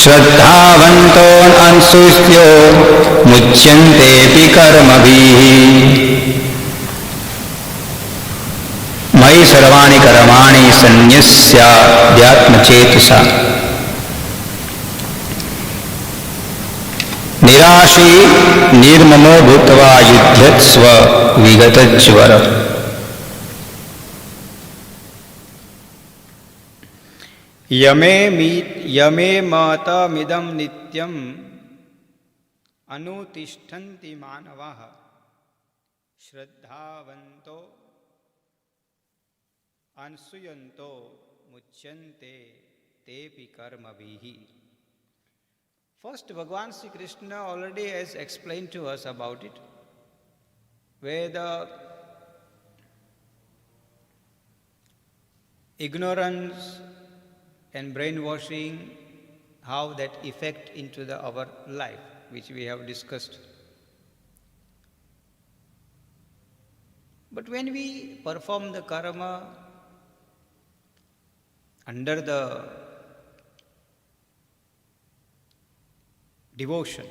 श्रद्धावन्तो अंशुष्यो मुच्यन्तेऽपि कर्मभिः मयि सर्वाणि कर्माणि सन्न्यस्याध्यात्मचेतसा निराशी निर्ममो भूत्वा युध्यत्स्व विगतज्वर। यमे मतमिदं नित्यम् अनुतिष्ठन्ति मानवाः श्रद्धावन्तो अनसूयन्तो मुच्यन्ते तेऽपि कर्मभिः। First, Bhagavan Sri Krishna already has explained to us about it, where the ignorance and brainwashing, how that affect into our life, which we have discussed. But when we perform the karma under the devotion,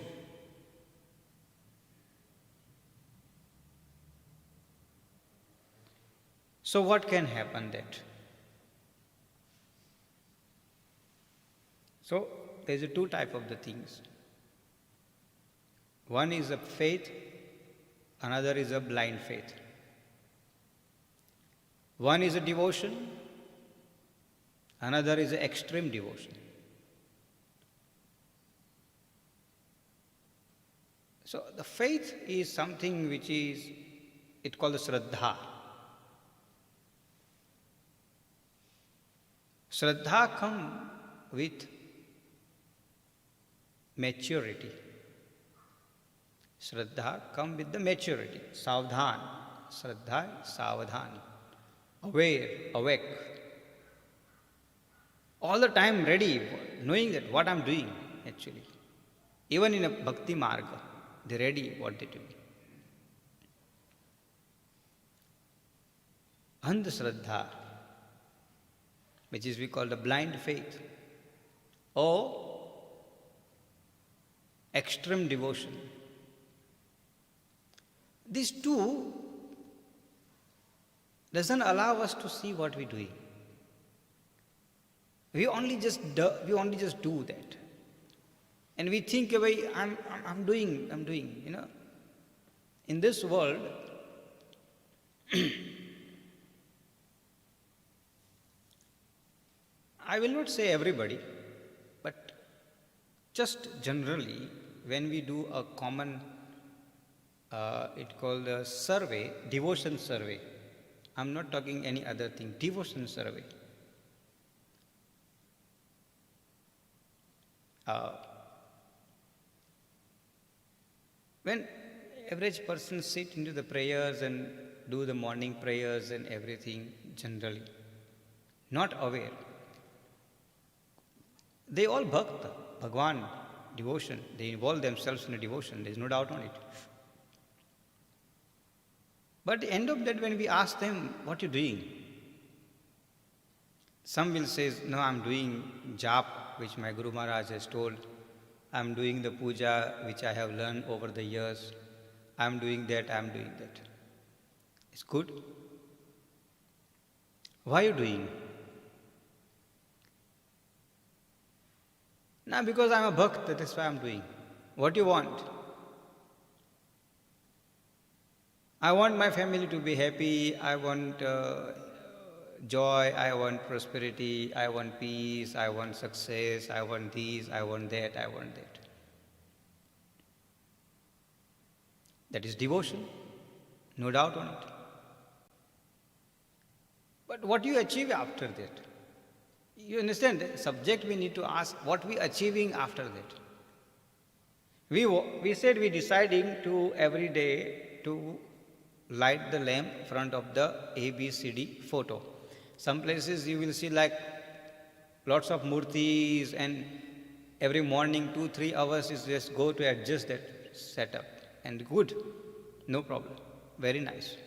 so what can happen that? So there is two types of the things. One is a faith, another is a blind faith. One is a devotion, another is an extreme devotion. So the faith is something which is, it called the Shraddha. Shraddha comes with maturity. Shraddha comes with the maturity. Savdhan. Shraddha, savdhan. Aware, awake. All the time ready, knowing that what I'm doing actually. Even in a bhakti marga, they're ready what they do. Andhashraddha, which is we call the blind faith, or extreme devotion. These two doesn't allow us to see what we're doing. We only just do that. And we think away, I'm doing, you know. In this world, I will not say everybody, but just generally, when we do a common, it called a survey, devotion survey. I'm not talking any other thing, devotion survey. When average person sit into the prayers and do the morning prayers and everything generally, not aware, they all bhakta, Bhagwan, devotion, they involve themselves in a devotion, there is no doubt on it. But at the end of that, when we ask them, what are you doing? Some will say, no, I'm doing jap, which my Guru Maharaj has told. I'm doing the puja, which I have learned over the years. I'm doing that. It's good. Why are you doing? Now, because I'm a bhakt, that's why I'm doing. What do you want? I want my family to be happy. I want joy. I want prosperity. I want peace. I want success. I want this. I want that. I want that. That is devotion. No doubt on it. But what do you achieve after that? You understand? The subject we need to ask, what we achieving after that? We said we deciding to every day to light the lamp in front of the ABCD photo. Some places you will see like lots of murtis, and every morning 2-3 hours is just go to adjust that setup, and good, no problem, very nice.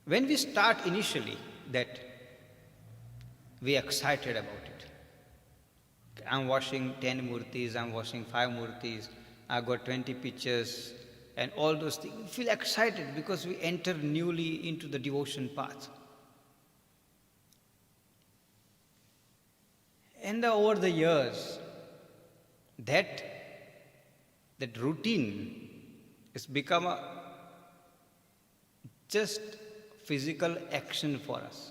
When we start initially that, We excited about it. I'm washing 10 murtis, I'm washing 5 murtis, I got 20 pictures, and all those things. We feel excited because we enter newly into the devotion path. And over the years, that routine has become a just physical action for us.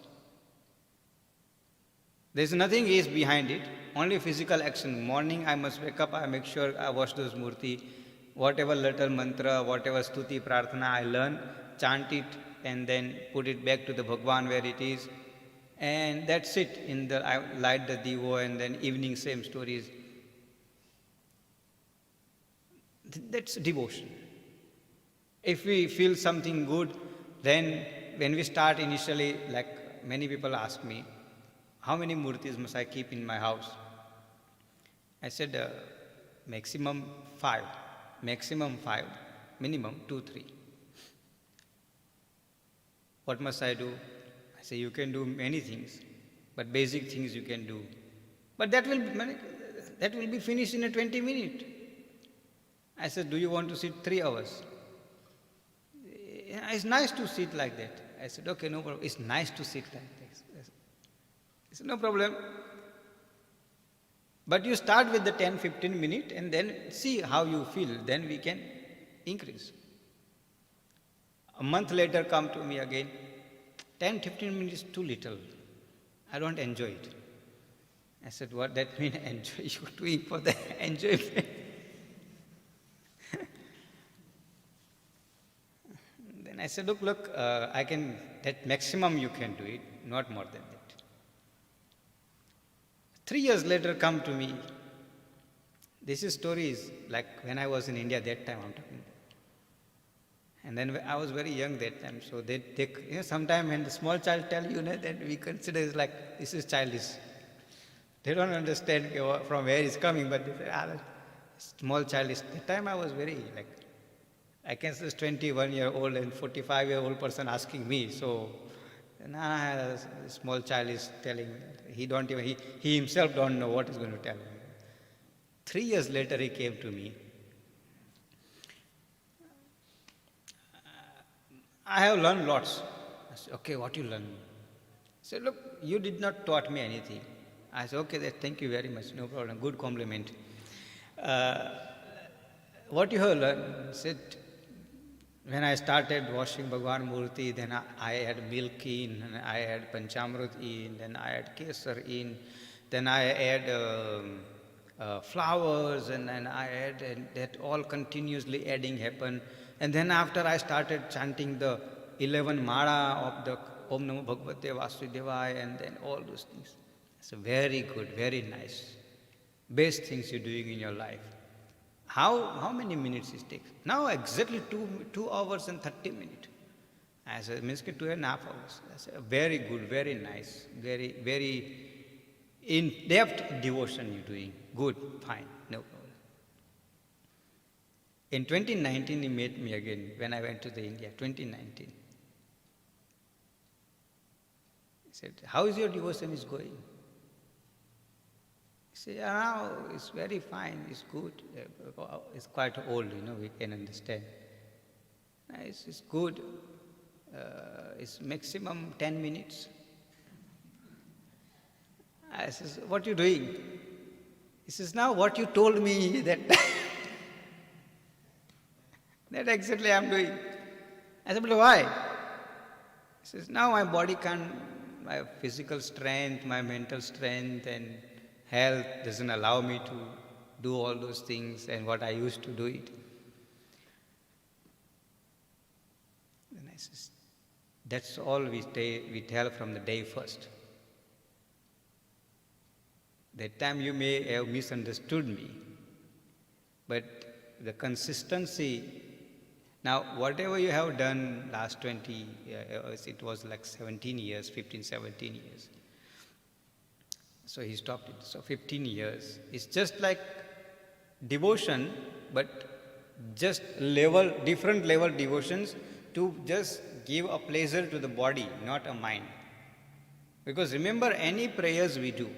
There's nothing is behind it, only physical action. Morning I must wake up, I make sure I wash those murti, whatever little mantra, whatever stuti, prarthana I learn, chant it and then put it back to the Bhagwan where it is. And that's it. I light the divo and then evening same stories. That's devotion. If we feel something good, then when we start initially, like many people ask me, how many murtis must I keep in my house? I said, maximum 5, minimum 2, 3. What must I do? I say, you can do many things, but basic things you can do. But that will be finished in a 20 minutes. I said, do you want to sit 3 hours? It's nice to sit like that. I said, okay, no problem. It's nice to sit like this. I said, no problem. But you start with the 10-15 minutes and then see how you feel. Then we can increase. A month later, come to me again. 10-15 minutes is too little. I don't enjoy it. I said, what that means? Enjoy? You're doing for the enjoyment. Then I said, look, that maximum you can do it, not more than that. 3 years later, come to me. This story is like when I was in India that time I'm talking. And then I was very young that time, so they take, sometimes when the small child tell you that we consider it's like, this is childish. They don't understand from where it's coming, but they say, small child is, that time I was very like, I can say 21-year-old and 45-year-old person asking me, so small child is telling me, he himself don't know what he's going to tell me. 3 years later he came to me. I have learned lots. I said, okay, what you learned? He said, look, you did not taught me anything. I said, okay, thank you very much, no problem, good compliment. What you have learned? He said, when I started washing Bhagwan Murti, then I had milk in, and I had Panchamrit in, then I had Kesar in, then I had flowers, and then I had, and that all continuously adding happened. And then after I started chanting the 11 mala of the Om Namo Bhagavate Vasudevaya, and then all those things. So very good, very nice. Best things you're doing in your life. How many minutes it takes? Now exactly 2 hours and 30 minutes. I said, means 2.5 hours. I said, very good, very nice, very, very in-depth devotion you're doing. Good, fine, no problem. In 2019, he met me again when I went to the India, 2019. He said, how is your devotion is going? He said, now it's very fine, it's good. It's quite old, we can understand. It's good. It's maximum 10 minutes. I says, what are you doing? He says, now what you told me that that exactly I'm doing. I said, but why? He says, now my body can't, my physical strength, my mental strength and health doesn't allow me to do all those things and what I used to do it. Then I says, that's all we tell from the day first. That time you may have misunderstood me, but the consistency. Now, whatever you have done last 20, it was like 17 years, 15, 17 years. So he stopped it. So 15 years. It's just like devotion, but just different level devotions to just give a pleasure to the body, not a mind. Because remember, any prayers we do,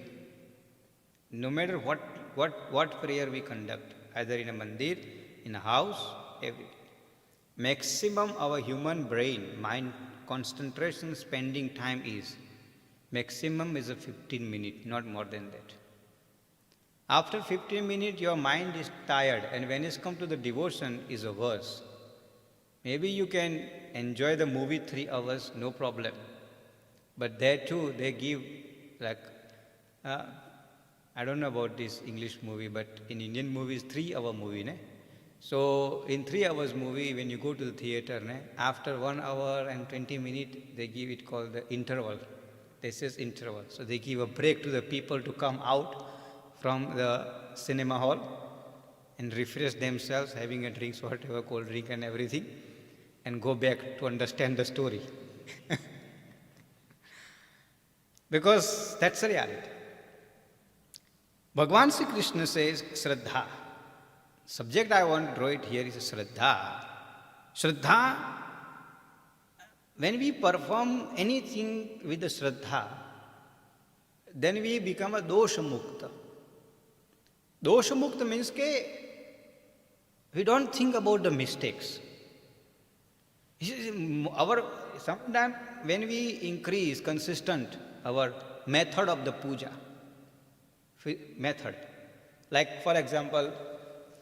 no matter what prayer we conduct, either in a mandir, in a house, every maximum our human brain, mind concentration spending time is, maximum is a 15 minutes, not more than that. After 15 minutes, your mind is tired, and when it's come to the devotion, is a worse. Maybe you can enjoy the movie 3 hours, no problem. But there too, they give like, I don't know about this English movie, but in Indian movies, 3-hour movie. Ne? So in 3 hours movie, when you go to the theater, ne, after 1 hour and 20 minutes, they give it called the interval. This is interval. So they give a break to the people to come out from the cinema hall and refresh themselves, having a drinks, whatever, cold drink and everything, and go back to understand the story. Because that's the reality. Bhagavan Sri Krishna says, Shraddha. Subject I want to draw it here is Shraddha. Shraddha, when we perform anything with the Shraddha, then we become a dosha mukta. Dosha mukta means that we don't think about the mistakes. Sometimes when we increase consistent our method of the puja, method, like for example,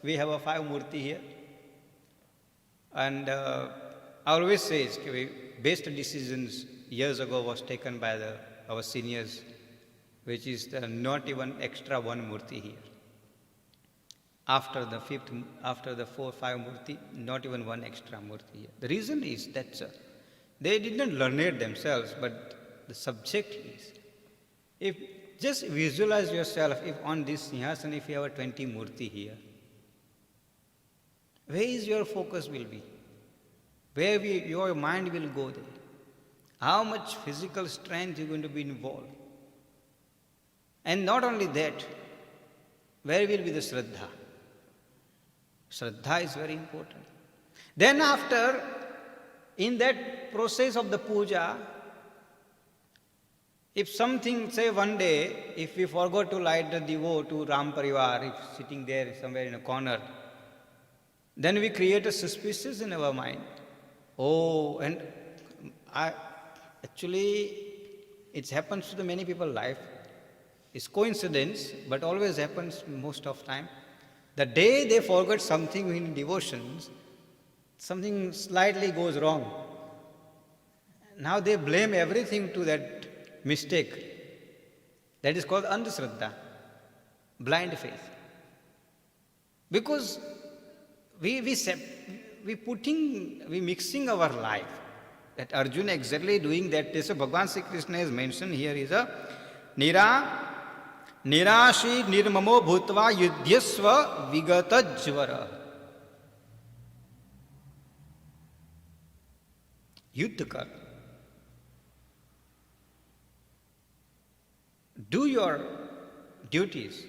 we have a 5 murti here, and I always says best decisions years ago was taken by our seniors, which is not even extra 1 murti here. After the 4-5 murti, not even 1 extra murti here. The reason is that they did not learn it themselves, but the subject is, if just visualize yourself, if on this Sinhasan, if you have a 20 murti here, where is your focus will be? Where your mind will go there? How much physical strength is going to be involved? And not only that, where will be the Shraddha? Shraddha is very important. Then after, in that process of the puja, if something, say one day, if we forgot to light the divo to Ram Parivar, if sitting there somewhere in a corner, then we create a suspicion in our mind. Oh, and actually, it happens to the many people's life. It's coincidence, but always happens most of time. The day they forget something in devotions, something slightly goes wrong. Now they blame everything to that mistake. That is called andhashraddha, blind faith. Because we mixing our life. That Arjuna exactly doing that. This Bhagavan Sri Krishna is mentioned here is a Nirashi nirmamo bhutva yudhyasva vigata jvara. Yuddha kar. Do your duties.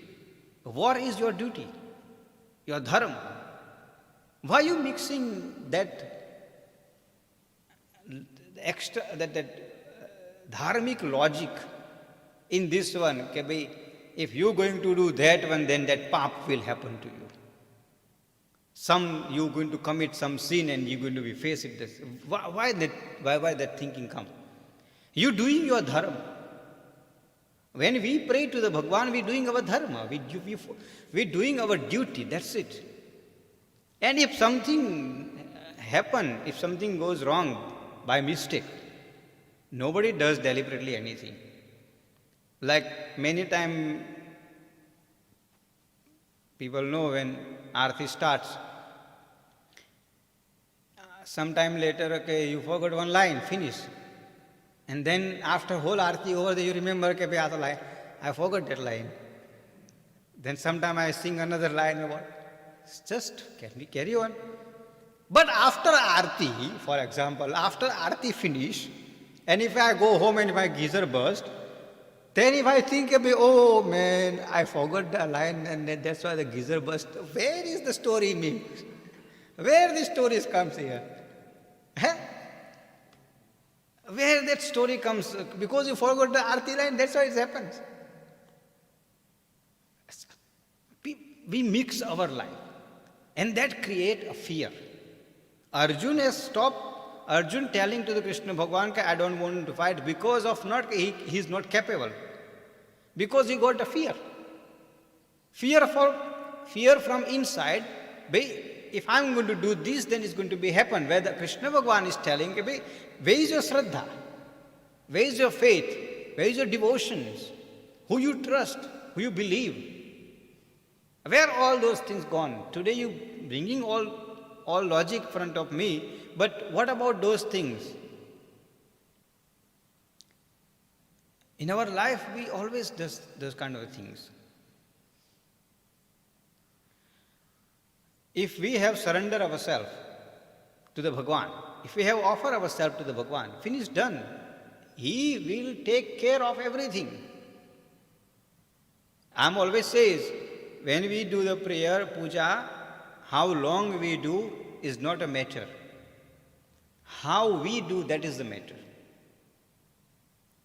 What is your duty? Your dharma. Why are you mixing that extra, that dharmic logic in this one? If you're going to do that one, then that pap will happen to you. You're going to commit some sin and you're going to be faced with this. Why that thinking come? You're doing your dharma. When we pray to the Bhagwan, we're doing our dharma. We're doing our duty. That's it. And if something happens, if something goes wrong by mistake, nobody does deliberately anything. Like many times, people know when Aarti starts, sometime later, okay, you forgot one line, finish. And then after whole Aarti over there, you remember, okay, I forgot that line. Then sometime I sing another line about, just can we carry on? But after Aarti, for example, after Aarti finish, and if I go home and my geyser burst, then if I think about, oh man, I forgot the line and that's why the geyser burst, where is the story mean? Where the stories comes here? Where that story comes, because you forgot the arti line, that's why it happens. We mix our life, and that create a fear. Arjun has stopped. Arjun telling to the Krishna Bhagavan, I don't want to fight because of not he is not capable. Because he got a fear. Fear from inside. If I'm going to do this, then it's going to be happen. Where the Krishna Bhagavan is telling, where is your Shraddha? Where is your faith? Where is your devotions? Who you trust? Who you believe? Where are all those things gone? Today you bringing all logic in front of me, but what about those things? In our life, we always do those kind of things. If we have surrendered ourselves to the Bhagwan, if we have offered ourselves to the Bhagwan, finished, done, He will take care of everything. I'm always says, when we do the prayer, puja, how long we do is not a matter. How we do, that is the matter.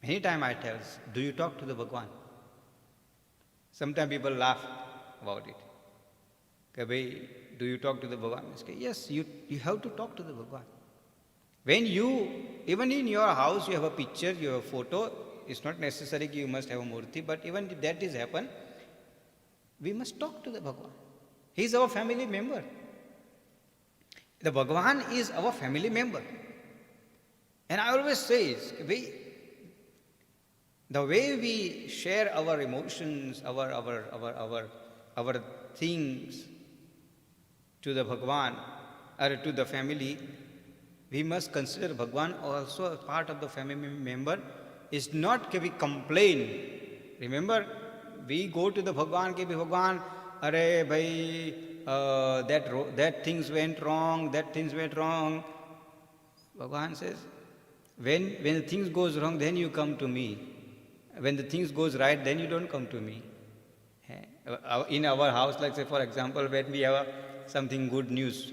Many times I tell, do you talk to the Bhagwan? Sometimes people laugh about it. Okay, do you talk to the Bhagwan? Yes, you have to talk to the Bhagwan. When even in your house, you have a picture, you have a photo, it's not necessary you must have a murti, but even if that is happen, we must talk to the Bhagwan. He is our family member. The Bhagwan is our family member. And I always say, the way we share our emotions, our things to the Bhagwan or to the family, we must consider Bhagwan also a part of the family member. It's not that we complain. Remember, we go to the Bhagwan, Bhagwan, Are bhai, that things went wrong, that things went wrong. Bhagwan says, when the things goes wrong, then you come to me. When the things goes right, then you don't come to me. In our house, like say for example, when we have something good news,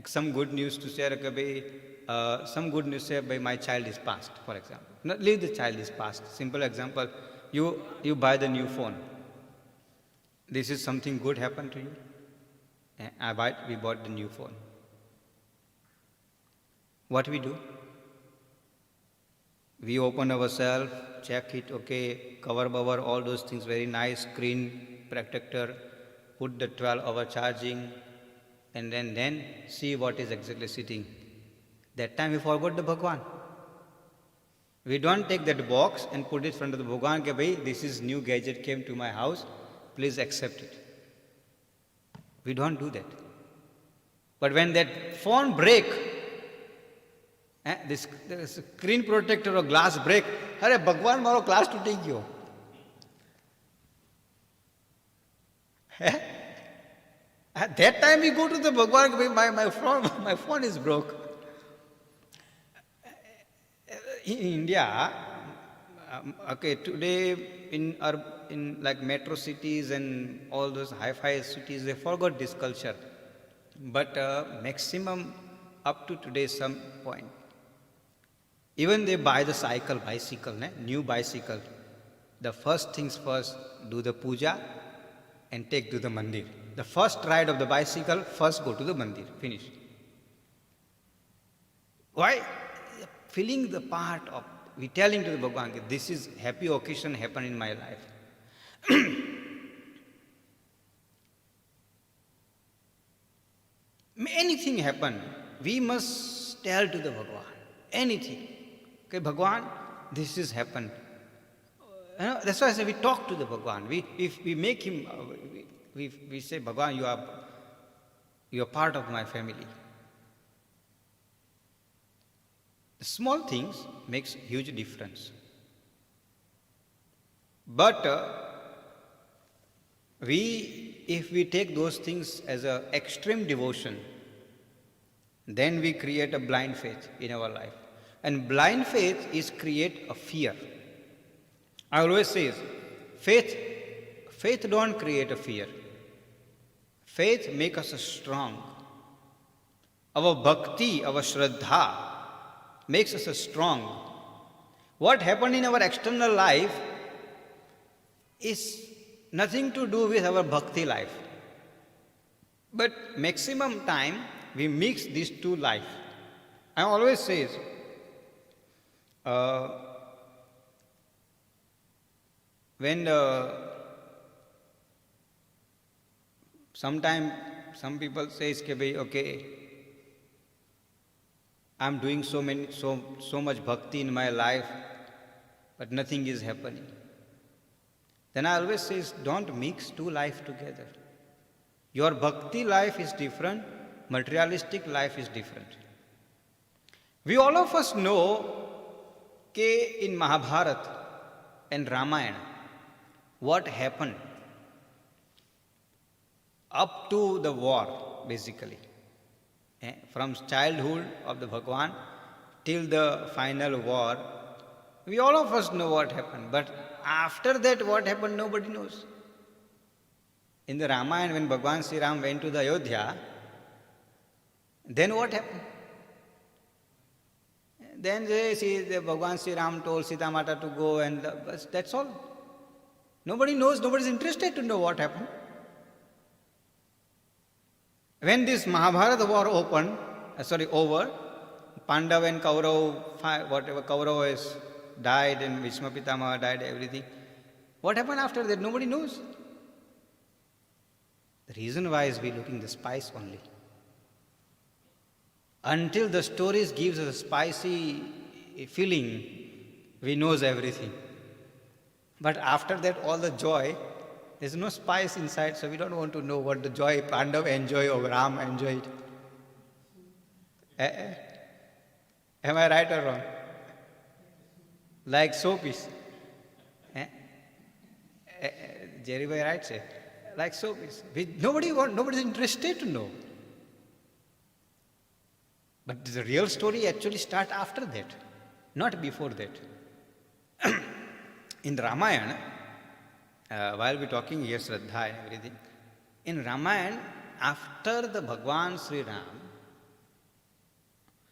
some good news to share, some good news say, my child is passed, for example. Not leave the child is passed. Simple example, you buy the new phone. This is something good happened to you. We bought the new phone. What we do? We open ourselves, check it, okay, cover, all those things, very nice, screen protector, put the 12-hour charging, and then see what is exactly sitting. That time we forgot the Bhagwan. We don't take that box and put it in front of the Bhagwan, ke bhai, this is new gadget came to my house, please accept it. We don't do that. But when that phone break, this screen protector or glass break, अरे भगवान मारो glass टूटी क्यों? At that time we go to the Bhagwan, my phone is broke. In India, okay, today in like metro cities and all those hi-fi cities, they forgot this culture. But maximum up to today some point. Even they buy the bicycle, new bicycle. The first things first, do the puja and take to the mandir. The first ride of the bicycle, first go to the mandir, finish. Why? Feeling the part of, we telling to the Bhagwan, this is happy occasion happened in my life. Anything happen, we must tell to the Bhagwan, anything. Okay, Bhagwan, this has happened. That's why I say we talk to the Bhagwan. We make him, we say, Bhagwan, you are part of my family. The small things makes huge difference. But if we take those things as an extreme devotion, then we create a blind faith in our life. And blind faith is create a fear. I always say, faith don't create a fear. Faith make us strong. Our bhakti, our shraddha, makes us strong. What happened in our external life is nothing to do with our bhakti life. But maximum time we mix these two life. I always say, when sometime some people says ke bhai, okay, I'm doing so much bhakti in my life, but nothing is happening. Then I always say, don't mix two life together. Your bhakti life is different, materialistic life is different. We all of us know that in Mahabharata and Ramayana, what happened up to the war, basically. From childhood of the Bhagwan till the final war, we all of us know what happened. But after that, what happened, nobody knows. In the Ramayana, when Bhagwan Sri Ram went to the Ayodhya, then what happened? Then the Bhagwan Sri Ram told Sita Mata to go, and that's all. Nobody knows, nobody is interested to know what happened. When this Mahabharata war over, Pandav and Kaurav, whatever Kaurav has died and Bhishma Pitamaha died, everything. What happened after that? Nobody knows. The reason why is we looking the spice only. Until the stories gives us a spicy feeling, we knows everything. But after that, all the joy, there's no spice inside, so we don't want to know what the joy Pandav enjoy or Ram enjoyed. Am I right or wrong? Like soapies. Jerry Bhai right say, like soapies. Nobody's interested to know. But the real story actually starts after that, not before that. In Ramayana, while we're talking here, Shraddha and everything, in Ramayana, after the Bhagwan Sri Ram,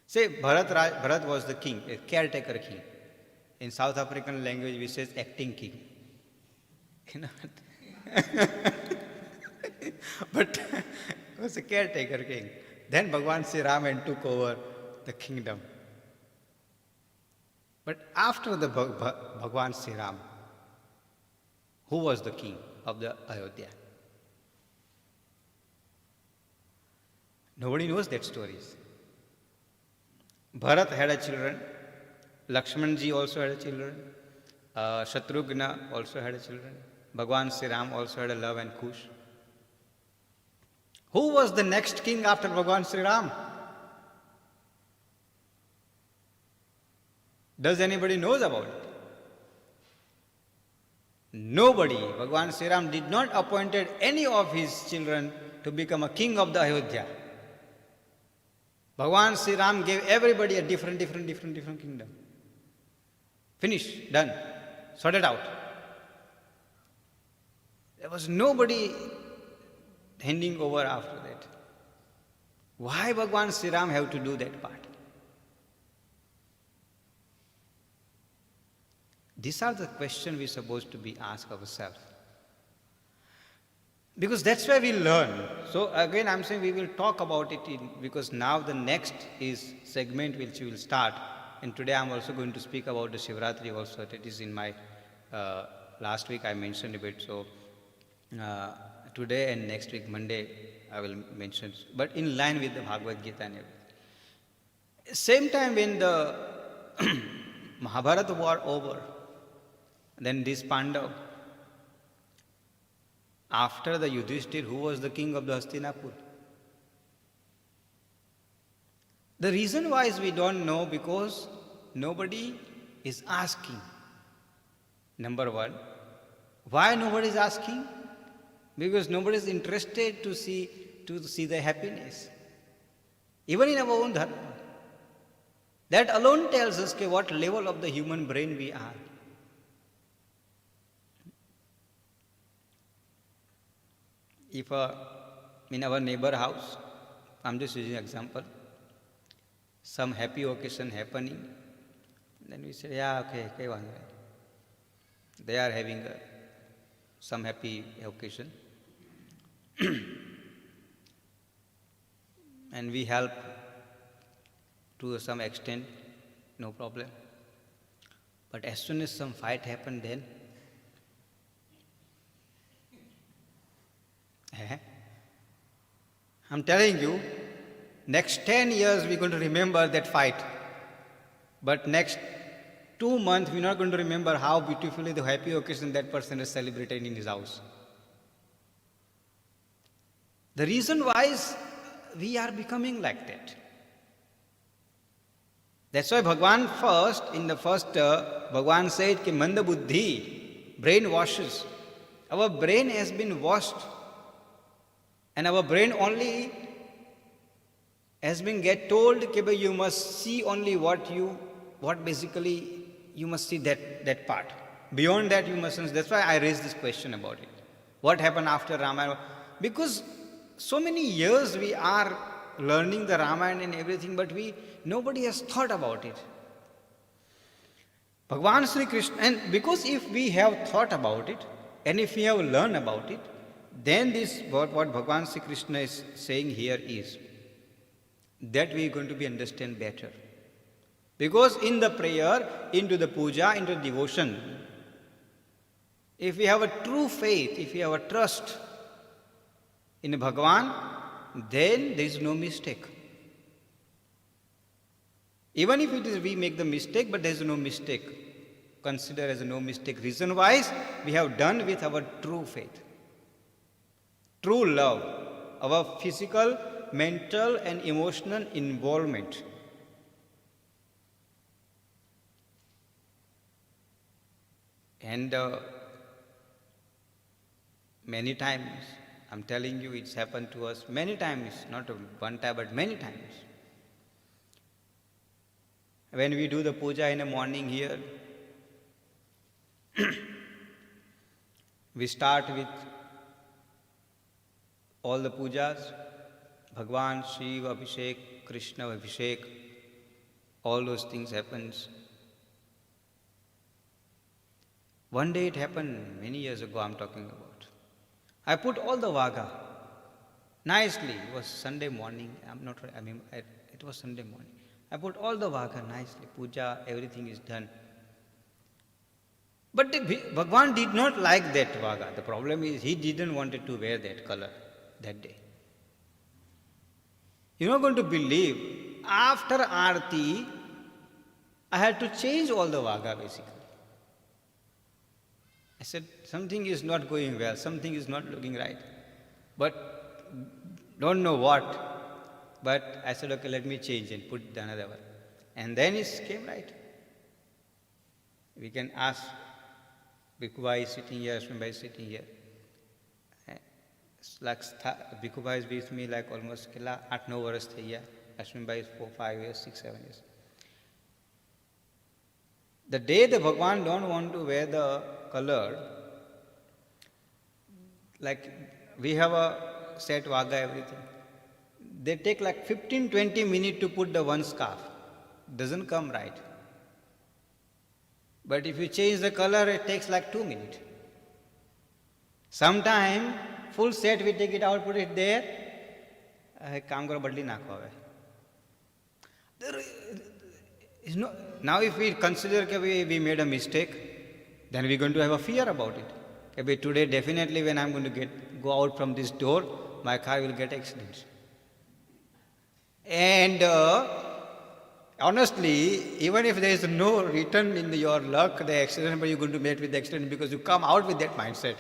say Bharat was the king, a caretaker king. In South African language, we say acting king. You know, but he was a caretaker king. Then Bhagwan Sri Ram took over the kingdom. But after the Bhagwan Sri Ram, who was the king of the Ayodhya? Nobody knows that stories. Bharat had a children, Lakshmanji also had a children, Shatrughna also had a children, Bhagwan Sri Ram also had a love and Kush. Who was the next king after Bhagwan Sri Ram? Does anybody knows about it? Nobody. Bhagwan Sri Ram did not appointed any of his children to become a king of the Ayodhya. Bhagwan Sri Ram gave everybody a different kingdom. Finish, done, sorted out. There was nobody handing over after that. Why Bhagwan Sri Ram have to do that part? These are the questions we're supposed to be asked ourselves. Because that's where we learn. So again, I'm saying we will talk about it because now the next is segment which we will start. And today I'm also going to speak about the Shivratri also. That is in my last week I mentioned a bit. So today and next week, Monday, I will mention. But in line with the Bhagavad Gita and everything. Same time when the Mahabharata war over, then this Pandav, after the Yudhishthir, who was the king of the Hastinapur? The reason why is we don't know because nobody is asking. Number one, why nobody is asking? Because nobody is interested to see the happiness. Even in our own dharma. That alone tells us what level of the human brain we are. If in our neighbor house, I'm just using an example, some happy occasion happening. Then we said, yeah, okay, okay, one way. They are having some happy occasion. And we help to some extent, no problem. But as soon as some fight happened, then I'm telling you, next 10 years we're going to remember that fight. But next 2 months we're not going to remember how beautifully the happy occasion that person is celebrating in his house. The reason why is we are becoming like that. That's why Bhagwan Bhagwan said कि manda buddhi, brain washes. Our brain has been washed, and our brain only has been get told that you must see only what basically you must see that part. Beyond that you mustn't. That's why I raised this question about it. What happened after Ramayana? Because so many years we are learning the Ramayana and everything, but nobody has thought about it. Bhagwan Sri Krishna, and because if we have thought about it, and if we have learned about it, then this what Bhagwan Sri Krishna is saying here is that we are going to be understand better. Because in the prayer, into the puja, into the devotion, if we have a true faith, if we have a trust in Bhagwan, then there is no mistake. Even if it is we make the mistake, but there is no mistake. Consider as a no mistake. Reason-wise, we have done with our true faith, true love, our physical, mental and emotional involvement. And many times, I'm telling you, it's happened to us many times, not one time, but many times. When we do the puja in the morning here, we start with all the pujas, Bhagwan, Shiva, Abhishek, Krishna, Abhishek, all those things happens. One day it happened, many years ago I'm talking about. I put all the vaga nicely. It was Sunday morning. It was Sunday morning. I put all the vaga nicely. Puja, everything is done. But Bhagwan did not like that vaga. The problem is he didn't want to wear that color that day. You're not going to believe, after Aarti, I had to change all the vaga basically. I said, something is not going well, something is not looking right. But don't know what. But I said, okay, let me change and put another one. And then it came right. We can ask Bhikkhu is sitting here, Ashwin Bhai is sitting here. It's like Bhikkhu Bhai is with me like almost 8-9 years here. Ashwin Bhai is 4-5 years, 6-7 years. The day the Bhagwan don't want to wear the color, like we have a set vaga, everything. They take like 15-20 minutes to put the one scarf. Doesn't come right. But if you change the color, it takes like 2 minutes. Sometime, full set we take it out, put it there. Kaam karo badli nakho hai. Now if we consider that we made a mistake, then we're going to have a fear about it. Today definitely when I'm going to go out from this door, my car will get accidents. And honestly, even if there is no return in your luck, the accident, but you're going to meet with the accident because you come out with that mindset.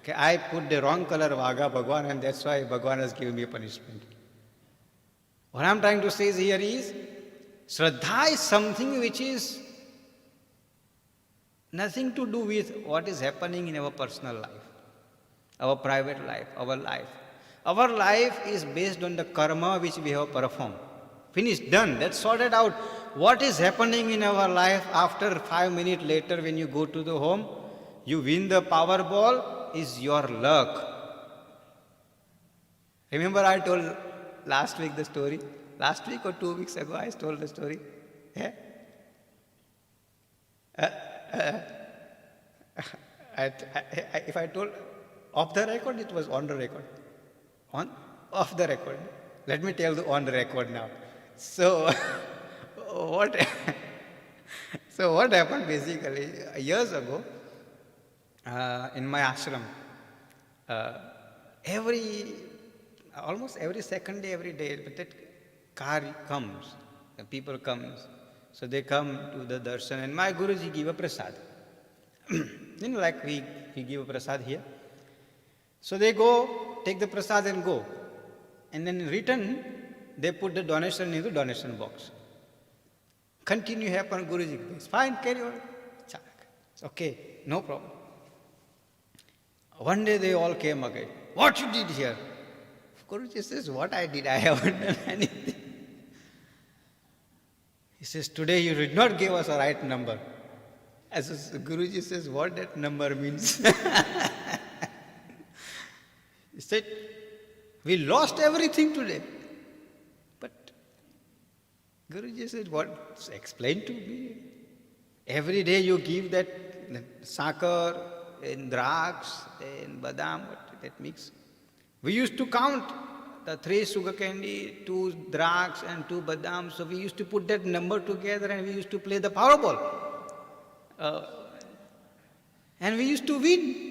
Okay, I put the wrong color vaga Bhagwan and that's why Bhagwan has given me a punishment. What I'm trying to say here is, Shraddha is something which is nothing to do with what is happening in our personal life, our private life, our life. Our life is based on the karma which we have performed. Finished, done, that's sorted out. What is happening in our life after 5 minutes later when you go to the home, you win the Powerball, is your luck. Remember I told last week the story? Last week or 2 weeks ago, I told the story. Yeah? If I told off the record, it was on the record. Off the record. Let me tell you on the record now. So, what? So what happened basically years ago in my ashram? Almost every second day, every day, but that car comes, the people comes. So they come to the darshan, and my Guruji give a prasad. Like we give a prasad here. So they go, take the prasad and go. And then in return, they put the donation into donation box. Continue happen, Guruji. It's fine, carry on. It's okay, no problem. One day they all came again. What you did here? Guruji says, what I did? I haven't done anything. He says, today you did not give us a right number. As Guruji says, what that number means? He said, we lost everything today. But Guruji said, what? Explain to me. Every day you give that sakar and drags and badam, what that mix. We used to count the 3 sugar candy, 2 drags and 2 badam. So we used to put that number together and we used to play the Powerball. And we used to win.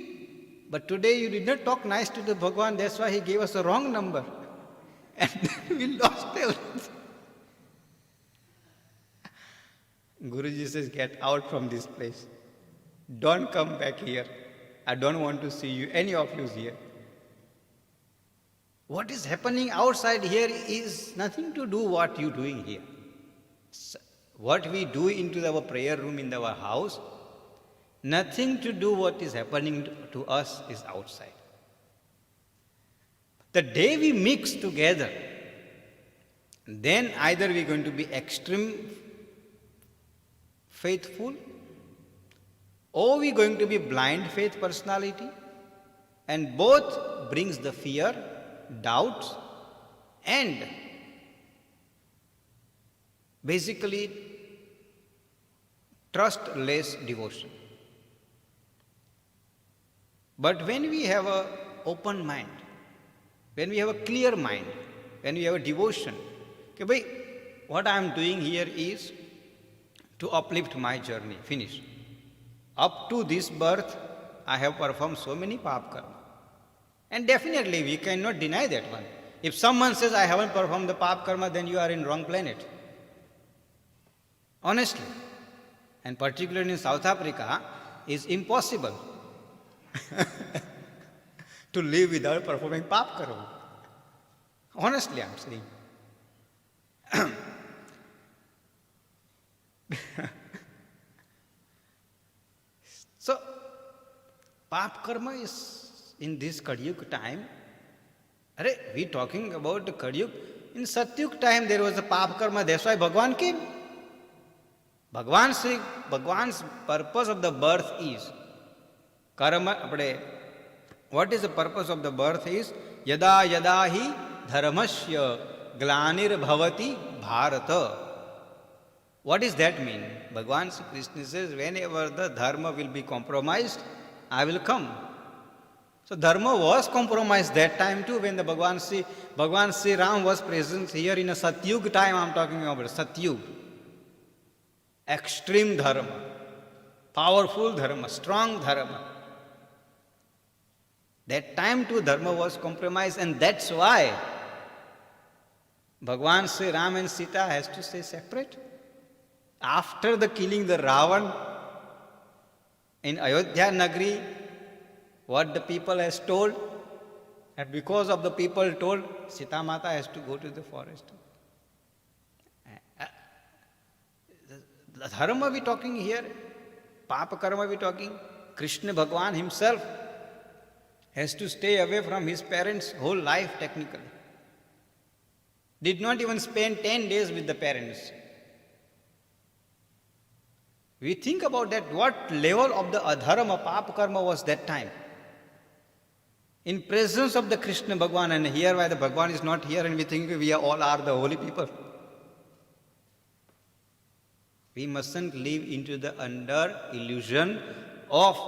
But today you did not talk nice to the Bhagwan, that's why he gave us a wrong number. And we lost everything. Guruji says, get out from this place. Don't come back here. I don't want to see you, any of you here. What is happening outside here is nothing to do what you doing here. What we do into our prayer room in our house, nothing to do what is happening to us is outside. The day we mix together, then either we're going to be extreme faithful, or we're going to be blind faith personality, and both brings the fear, doubts, and basically trustless devotion. But when we have an open mind, when we have a clear mind, when we have a devotion, okay, bhai, what I am doing here is to uplift my journey, finish. Up to this birth, I have performed so many pap karma. And definitely we cannot deny that one. If someone says, I haven't performed the pap karma, then you are in wrong planet. Honestly. And particularly in South Africa, is impossible to live without performing pap karma. Honestly, I'm saying. So, pap karma is in this Kalyug time. We talking about the Kalyug. In Satyug time there was a pap karma, that's why Bhagwan came. Bhagwan's purpose of the birth is karma. What is the purpose of the birth is yada yada hi dharmasya glanir bhavati bharata. What does that mean? Bhagwan Krishna says, whenever the dharma will be compromised, I will come. So dharma was compromised that time too, when the Bhagwan Sri Ram was present here in a Satyug time. I am talking about Satyug. Extreme dharma, powerful dharma, strong dharma. That time too dharma was compromised, and that's why Bhagwan Sri Ram and Sita has to stay separate. After the killing the Ravan in Ayodhya Nagri, what the people has told, and because of the people told, Sita Mata has to go to the forest. The dharma we talking here, papa karma we talking, Krishna Bhagwan himself has to stay away from his parents' whole life technically. Did not even spend 10 days with the parents. We think about that, what level of the adharma, papa karma was that time. In presence of the Krishna Bhagwan, and here why the Bhagwan is not here and we think we all are the holy people. We mustn't live into the under illusion of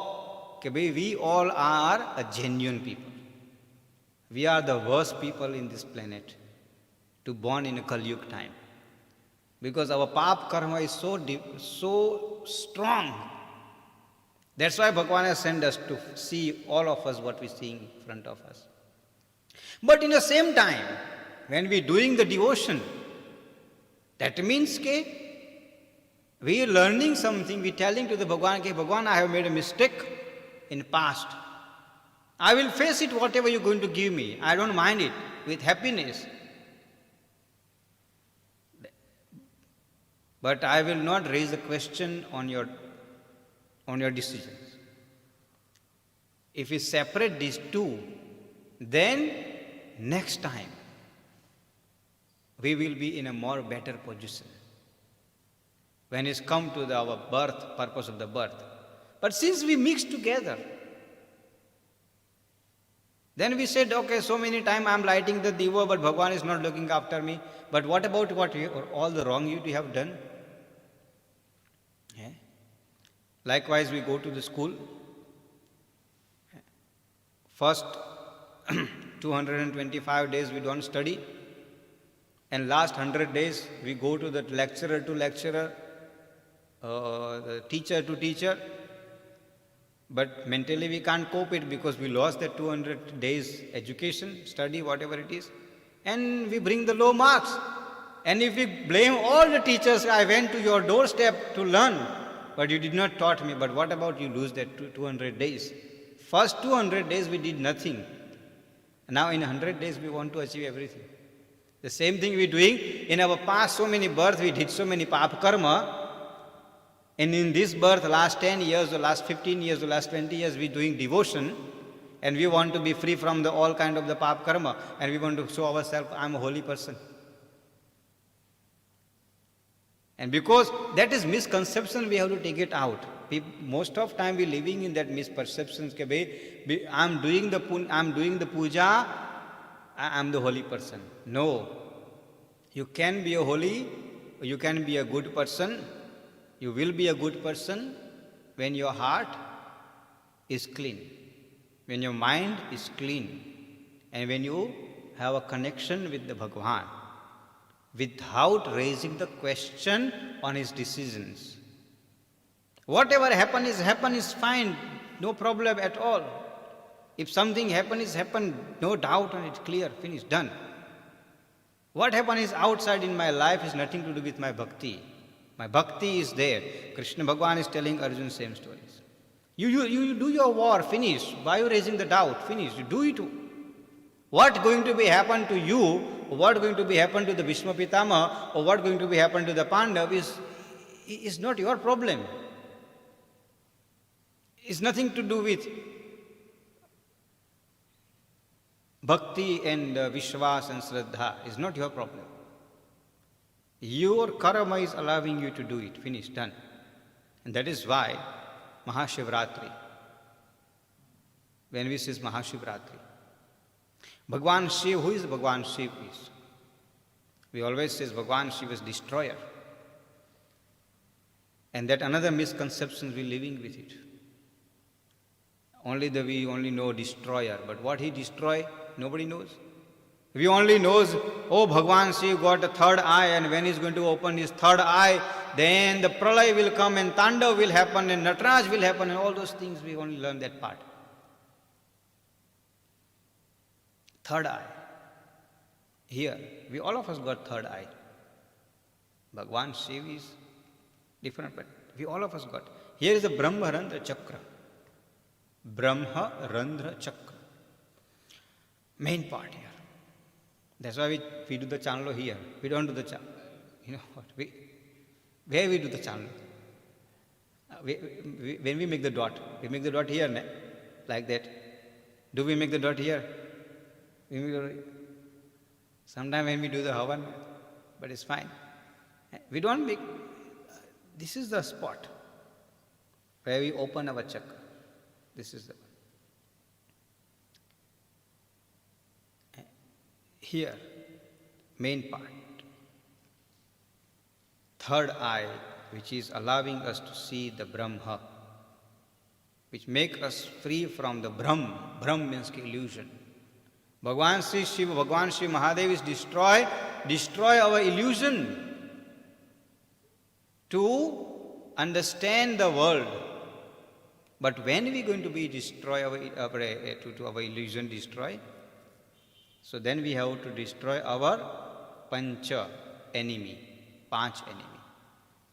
we all are a genuine people. We are the worst people in this planet to born in a Kali Yuga time. Because our pap karma is so strong. That's why Bhagwan has sent us to see all of us what we see in front of us. But in the same time, when we are doing the devotion, that means we are learning something, we are telling to the Bhagwan, Bhagwan, I have made a mistake in the past. I will face it whatever you are going to give me. I don't mind it with happiness. But I will not raise a question on your decisions. If we separate these two, then next time we will be in a more better position when it's come to our birth, purpose of the birth. But since we mix together, then we said, okay, so many times I am lighting the diva, but Bhagwan is not looking after me. But what about all the wrong you have done? Yeah. Likewise, we go to the school. First 225 days we don't study. And last 100 days we go to the lecturer to lecturer, the teacher to teacher. But mentally we can't cope it because we lost that 200 days education, study, whatever it is. And we bring the low marks. And if we blame all the teachers, I went to your doorstep to learn, but you did not taught me. But what about you lose that 200 days? First 200 days we did nothing. Now in 100 days we want to achieve everything. The same thing we are doing. In our past so many births we did so many pap karma. And in this birth, last 10 years or last 15 years or last 20 years, we are doing devotion. And we want to be free from all kind of the pap karma. And we want to show ourselves, I am a holy person. And because that is misconception, we have to take it out. Most of time we are living in that misperceptions. I am doing the puja, I am the holy person. No. You can be a holy, you can be a good person. You will be a good person when your heart is clean, when your mind is clean, and when you have a connection with the Bhagwan without raising the question on his decisions. Whatever happen is fine, no problem at all. If something happens, no doubt on it, clear, finished, done. What happens outside in my life is nothing to do with my bhakti. My bhakti is there. Krishna Bhagwan is telling Arjuna same stories. You do your war, finish. Why are you raising the doubt? Finish. You do it. What going to be happen to you, or what going to be happen to the Bhishma Pitama, or what going to be happen to the Pandav is not your problem. It's nothing to do with bhakti and Vishwas and Shraddha. It's not your problem. Your karma is allowing you to do it. Finished, done. And that is why Mahashivratri, when we say Mahashivratri, Bhagwan Shiv, who is Bhagwan Shiv is? We always say Bhagwan Shiv is destroyer. And that another misconception we are living with it. We only know destroyer, but what he destroy, nobody knows. We only knows, oh, Bhagwan Shiv got a third eye, and when he's going to open his third eye, then the pralay will come and Tandav will happen and Nataraj will happen and all those things. We only learn that part. Third eye. Here, we all of us got third eye. Bhagwan Shiv is different, but we all of us got. Here is the Brahma-Randra Chakra. Brahma-Randra Chakra. Main part here. That's why we do the chanlo here. We don't do the chanlo. You know what? Where we do the chanlo? When we make the dot, we make the dot here, like that. Do we make the dot here? Sometimes when we do the havan, but it's fine. We don't make. This is the spot where we open our chakra. This is the one. here, main part. Third eye, which is allowing us to see the Brahma, which make us free from the Brahm. Brahm means illusion. Bhagwan Sri Shiva, Bhagwan Sri Mahadev is destroy our illusion to understand the world. But when we going to be destroy our illusion destroy? So then we have to destroy our pancha enemy, panch enemy.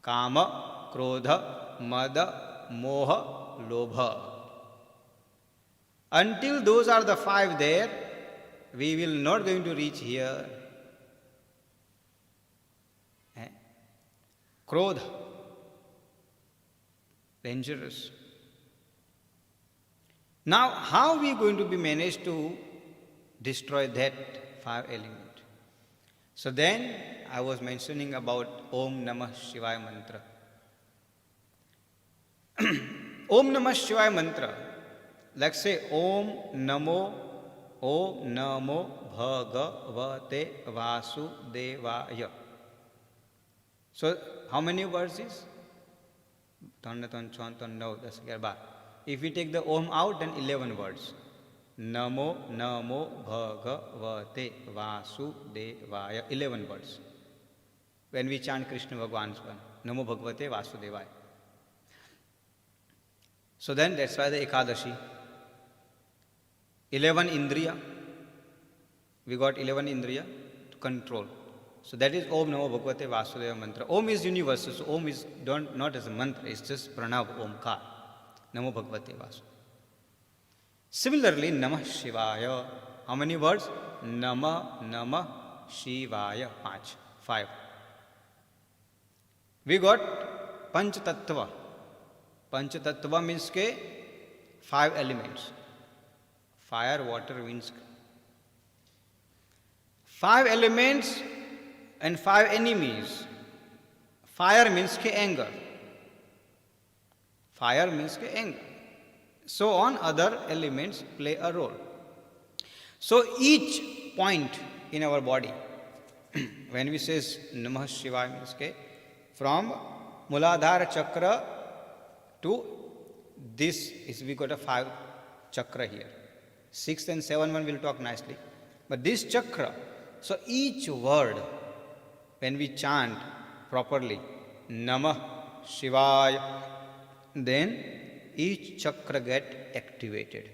Kama, Krodha, Mada, Moha, Lobha. Until those are the 5 there, we will not going to reach here. Krodha, dangerous. Now, how we going to be managed to destroy that 5 element? So then, I was mentioning about Om Namah Shivaya mantra. Om Namah Shivaya mantra. Like say Om Namo Bhagavate Vasudevaya. So, how many words is? If we take the Om out, then 11 words. Namo Bhagavate Vasudevaya. 11 words. When we chant Krishna Bhagwan's one, Namo Bhagavate Vasudevaya. So then that's why the Ekadashi. 11 Indriya. We got 11 Indriya to control. So that is Om Namo Bhagavate Vasudevaya mantra. Om is universal, so Om is not as a mantra, it's just Pranav Omkar. Namo Bhagavate Vasudevaya. Similarly, Namah Shivaya. How many words? Namah Shivaya. 5. We got Panch Tattva. Panch Tattva means 5 elements. Fire, water, wind. 5 elements and 5 enemies. Fire means anger. Fire means anger. So on, other elements play a role. So each point in our body, when we say Namah Shivaya means from Muladhara Chakra to this is we got a 5 chakra here. 6th and 7th one will talk nicely. But this chakra, so each word, when we chant properly, Namah Shivaya, then each chakra get activated.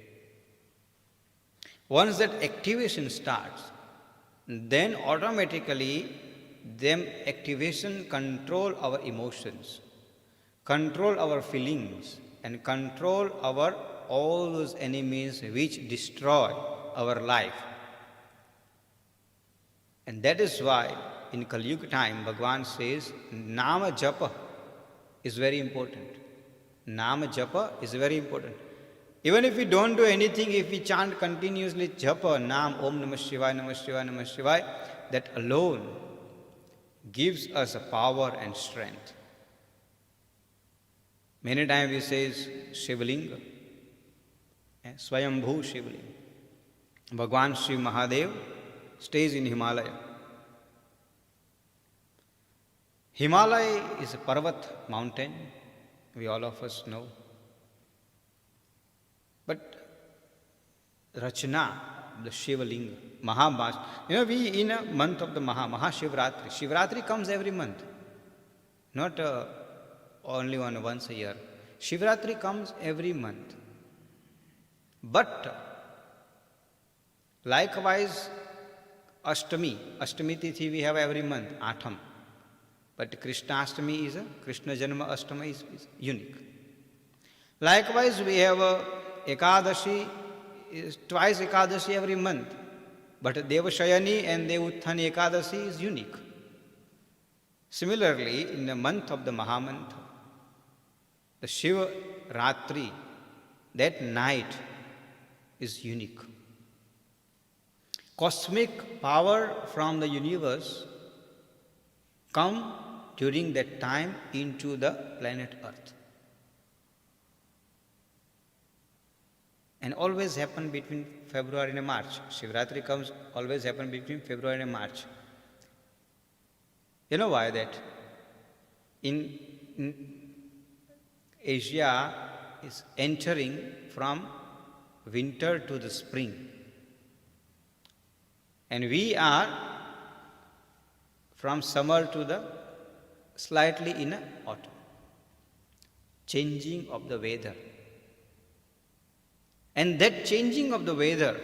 Once that activation starts, then automatically them activation control our emotions, control our feelings, and control our all those enemies which destroy our life. And that is why in Kali Yuga time, Bhagwan says, Nama Japa is very important. Nama Japa is very important. Even if we don't do anything, if we chant continuously Japa, Nam, Om Namah Shivaya, Namah Shivaya, Namah Shivaya, that alone gives us a power and strength. Many times we say Shivalinga, Swayambhu Shivalinga. Bhagwan Sri Mahadev stays in Himalaya. Himalaya is a Parvat mountain, we all of us know. But Rachna, the Shivalinga, Mahabhas, we in a month of the Mahashivratri. Shivratri comes every month, not only once a year. Shivratri comes every month. But likewise, Ashtami Tithi we have every month, Atham. But Krishna Ashtami is Krishna Janma Ashtami is unique. Likewise, we have Ekadashi, twice Ekadashi every month. But Devashayani and Devuthani Ekadashi is unique. Similarly, in the month of the Mahamantra, the Shiva Ratri, that night is unique. Cosmic power from the universe come during that time into the planet Earth. and always happen between February and March. Shivratri comes always happen between February and March. You know why that? In Asia is entering from winter to the spring. And we are from summer to the slightly in autumn. Changing of the weather. And that changing of the weather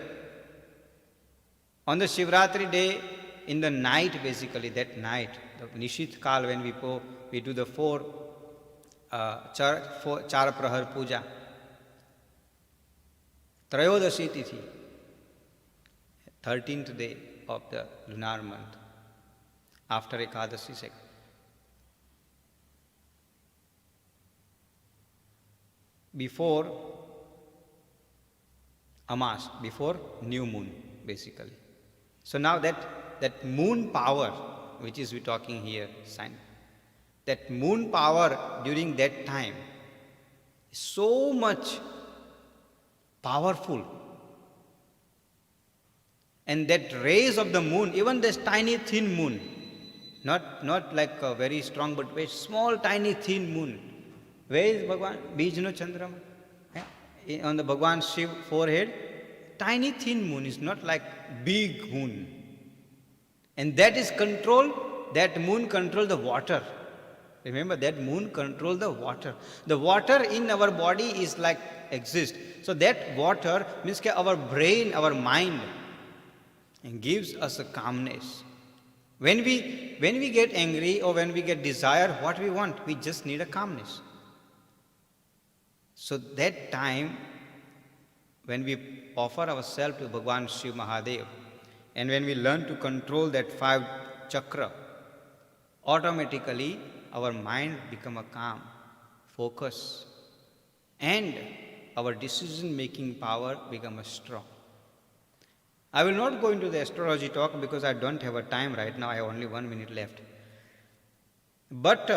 on the Shivratri day, in the night basically, that night, the Nishit Kal, when we do the four Char Prahar Puja, Trayodashi Tithi, 13th day of the lunar month, after Ekadashi second. Before Amas, before new moon, basically. So now that moon power, which is we're talking here, sign, that moon power during that time is so much powerful. And that rays of the moon, even this tiny thin moon, not like a very strong but very small tiny thin moon. Where is Bhagwan? Bijno Chandrama. On the Bhagwan Shiv forehead, tiny thin moon is not like big moon. And that is that moon control the water. Remember, that moon control the water. The water in our body is like exist. So that water means our brain, our mind, and gives us a calmness. When we get angry or when we get desire, what we want? We just need a calmness. So that time, when we offer ourselves to Bhagwan Shiv Mahadev, and when we learn to control that 5 chakra, automatically our mind become a calm, focus, and our decision-making power become a strong. I will not go into the astrology talk because I don't have a time right now. I have only 1 minute left. But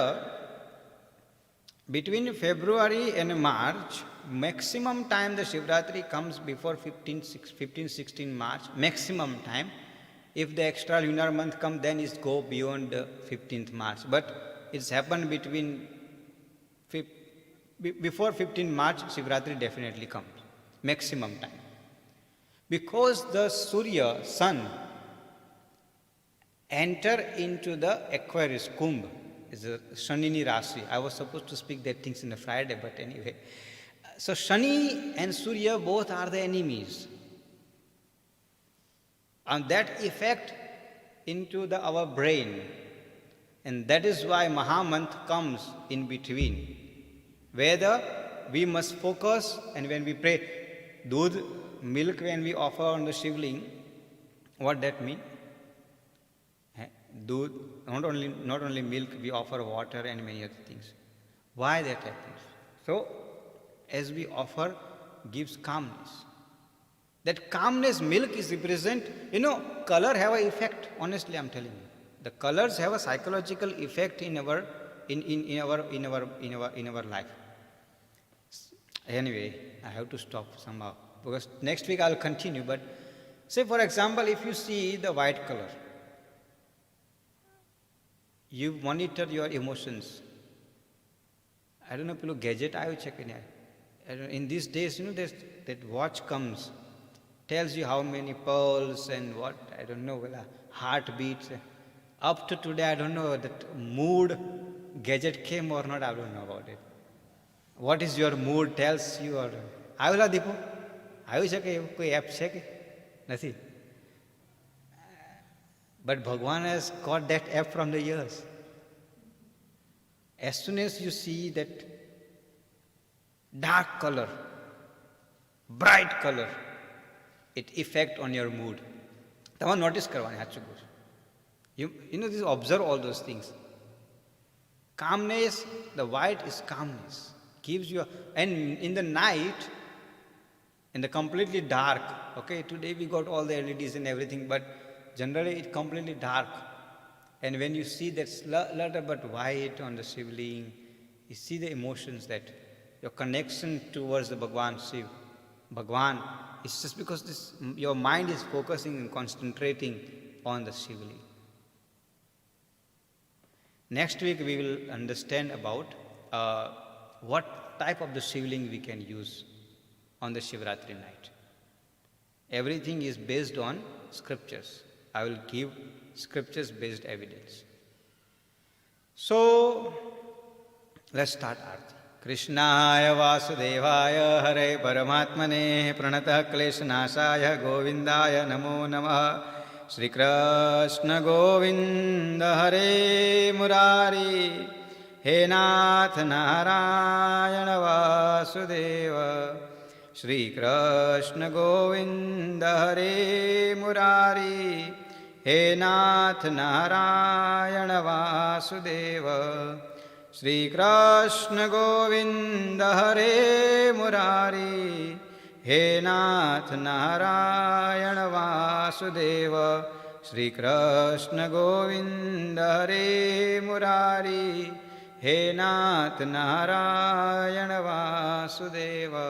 between February and March, maximum time the Shivratri comes before 15-16 March, maximum time. If the extra lunar month comes, then it go beyond 15th March. But it's happened before 15 March, Shivratri definitely comes, maximum time. Because the Surya, sun, enter into the Aquarius, Kumbh, is a Shanini Rasi. I was supposed to speak that things in a Friday, but anyway. So Shani and Surya both are the enemies. And that effect into our brain. And that is why Mahamanth comes in between. Whether we must focus, and when we pray, Dudh, milk when we offer on the Shivling, what that mean? Dudh, not only milk, we offer water and many other things. Why that happens? So, as we offer, gives calmness. That calmness, milk is represent, color have an effect, honestly I'm telling you. The colors have a psychological effect in our life. Anyway, I have to stop somehow, because next week I'll continue. But say for example, if you see the white color, you monitor your emotions. I don't know, people gadget I will check in here. In these days, that watch comes, tells you how many pulse and what, I don't know, heartbeats. Up to today, I don't know that mood gadget came or not, I don't know about it. What is your mood tells you or... આવેલા દીપો આવ્યું છે કે એવું કોઈ app છે કે નથી? But Bhagwan has got that app from the years. As soon as you see that dark color, bright color, it affect on your mood. તમારે નોટિસ કરવાની, સાચું કહું છું. This observe all those things. Calmness, the white is calmness. Gives you, and in the night, in the completely dark, okay, today we got all the LEDs and everything, but generally it's completely dark. And when you see that little but white on the Shivling, you see the emotions, that your connection towards the Bhagwan Shiv, Bhagwan. It's just because your mind is focusing and concentrating on the Shivling. Next week we will understand about what type of the Shivling we can use on the Shivratri night. Everything is based on scriptures. I will give scriptures based evidence. So let's start Aarti. Krishnaya Vasudevaya Hare Paramatmane Pranatah Kleshanashaya Govindaya Namo Namah. Shri Krishna Govinda Hare Murari He Nath Narayana Vasudeva. Shri Krishna Govinda Hare Murari He Nath Narayana Vasudeva. Shri Krishna Govinda Hare Murari He Nath Narayana Vasudeva. Shri Krishna Govinda Hare Murari He Nath Narayana Vasudeva.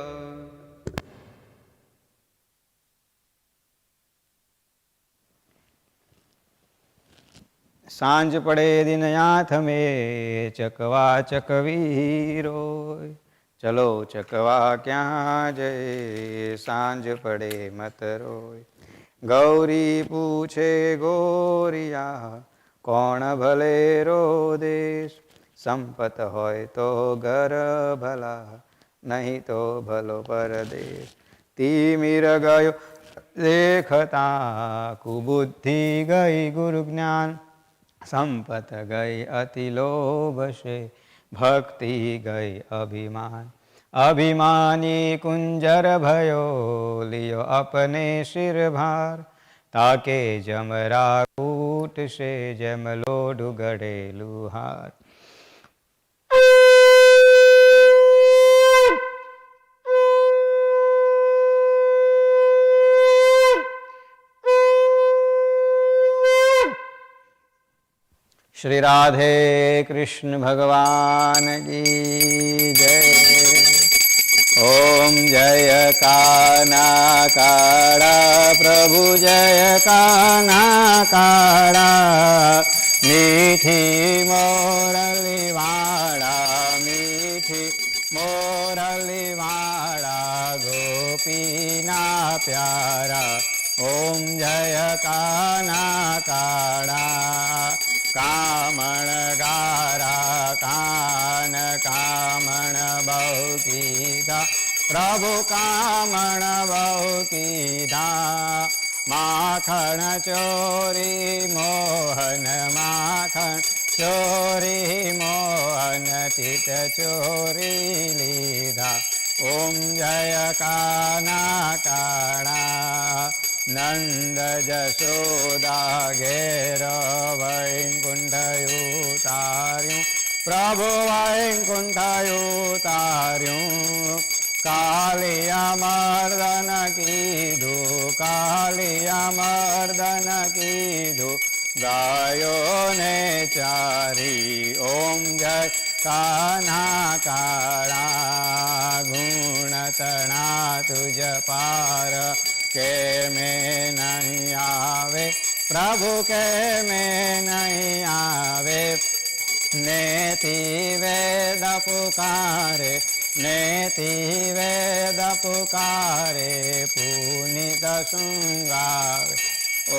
સાંજ પડે દિનયાથ મે ચકવા ચકવી રોય. ચલો ચકવા ક્યાં જય સાંજ પડે મત રોય. ગૌરી પૂછે ગોરિયા કોણ ભલે રો દેશ. સંપત હોય તો ઘર ભલા નહીં તો ભલો પરદેશ. તિમિર ગયો દેખતા કુબુદ્ધિ ગઈ ગુરુ જ્ઞાન. સંપત ગઈ અતિ લોભ છે ભક્તિ ગઈ અભિમાન. અભિમાની કુંજર ભયો લિયો અપને શિર ભાર. તાકે જમરા ઉઠશે જેમ લોઢું ગળેલું હાર. श्री राधे कृष्ण भगवान की जय. ओम जय काना काड़ा प्रभु जय काना काड़ा. मीठी मोरली वाड़ा मीठी मोरली वाड़ा गोपीना प्यारा. ओम जय काना काड़ा कामण गारा कान कामण बहु कीधा. प्रभु कामण बहु कीधा. माखण चोरी मोहन माखण चोरी मोहन चित चोरी लीधा. ओम जय काना काड़ा नंद जशोदा घेर वैकुंठयुतार्યું. પ્રભુ વૈકુંઠયુતાર્યું. કાલિયા મર્દન કીધું કાલિયા મર્દન કીધું. ગાયોને ચારી. ઓમ જય કાન્હા કાળા ગુણ તણા તુજ પાર. કે મેં નહીં આવે પ્રભુ કે મેં નહીં આવે. નેતિ વેદ પુકારે નેતિ વેદ પુકારે પુનિત શૃંગાવે.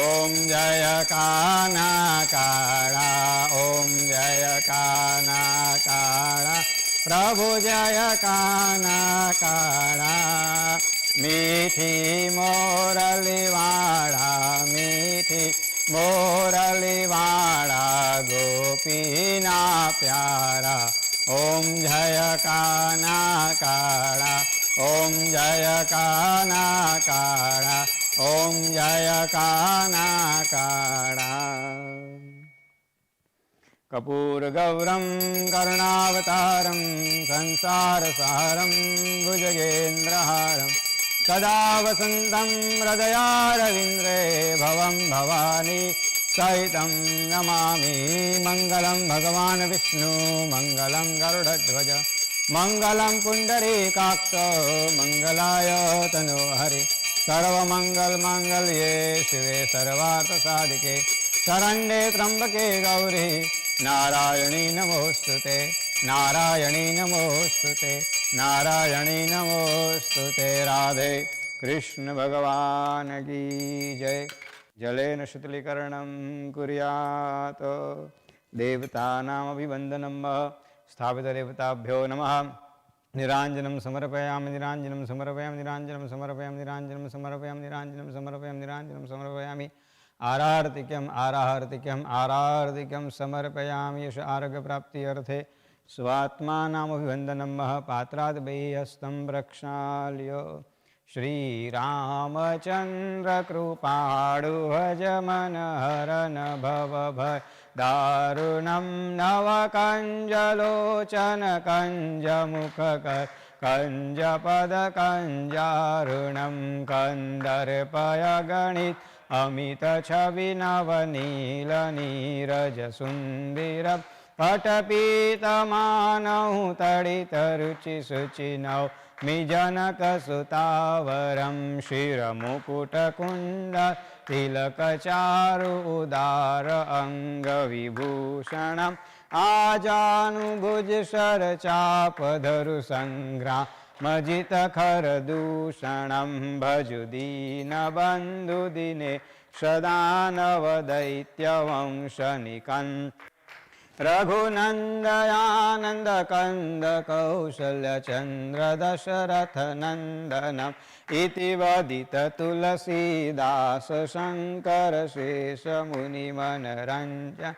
ઓમ જય કાના કાળા ઓમ જય કાના કાળા પ્રભુ જય કાના કાળા. મીઠી મોરલી વાળા મીઠી મોરલી વાળા ગોપીના પ્યારા. ઓમ જય કાના કાળા ઓમ જય કાના કાળા ઓમ જય કાના કાળા. કપૂર ગૌરમ કરુણાવતારમ સંસાર સારમ ભુજગેન્દ્રહારમ. સદા વસંતમ હૃદયારવિંદ્રે ભવમ ભવાની સહિતમ નમામિ. મંગલમ ભગવાન વિષ્ણુ મંગલમ ગરુડધ્વજ મંગલમ પુંડરીકાક્ષ મંગલાય તનોહરિ સર્વમંગલ માંગલ્યે શિવે સર્વાર્થ સાધિકે શરણ્યે ત્રંબકે ગૌરી નારાયણી નમોસ્તુતે નારાયણી નમોસ્તુતે નારાયણી નમોસ્તુતે. રાધે કૃષ્ણ ભગવાન કી જય. જલેન શુદ્ધીકરણમ કુર્યાત. દેવતાનામ અભિવંદનમ. સ્થાપિત દેવતાભ્યો નમઃ. નિરાંજનમ સમર્પયામિ નિરાંજનમ સમર્પયામિ નિરાંજનમ સમર્પયામિ નિરાંજનમ સમર્પયામિ નિરાંજનમ સમર્પયામિ નિરાંજનમ સમર્પયામિ. આરાર્તિક્યમ આરાર્તિક્યમ આરાર્તિક્યમ સમર્પયામિ. યશ આરોગ્ય પ્રાપ્તિ અર્થે સ્વાત્માનામભિવંદનમ. પાત્રાદ બૈહસ્તમ પ્રક્ષાલ્ય. શ્રી રામચંદ્ર કૃપાળુ ભજ મન હરન ભવ ભય દારુણમ નવ કંજલોચન કંજ મુખ કંજ પદ કંજારુણમ કંદર્પય ગણિત અમિત છવિ નવ નીલ નીરજ સુંદર પટપીતમાનહુ તડિત રુચિ શુચિ નવ મિજનક સુતાવરમ શિરમુકુટકુંડ તિલક ચારુ ઉદાર અંગ વિભૂષણમ આજાનુભુજ શર ચાપધરુ સંગ્રામજિત ખર દૂષણમ ભજુ દીન બંધુ દિને સદાનવ દૈત્ય વંશનિકં રઘુનંદયાનંદ કંદ કૌશલ્ય ચંદ્ર દશરથ નંદનમ ઇતિ વદિત તુલસીદાસ શંકર શેષ મુનિ મનરંજન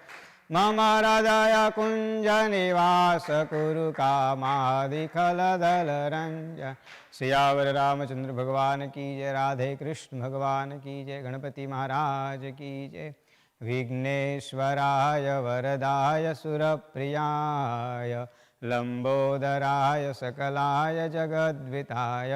મમ હૃદય કુંજ નિવાસ કુરુ કામાદિખલદલ રંજન. સિયાવર રામચંદ્ર ભગવાન કી જય. રાધે કૃષ્ણ ભગવાન કી જય. ગણપતિ મહારાજ કી જય. વિઘ્નેશ્વરાય વરદાય સુરપ્રિયાય લંબોદરાય સકલાય જગદ્વિતાય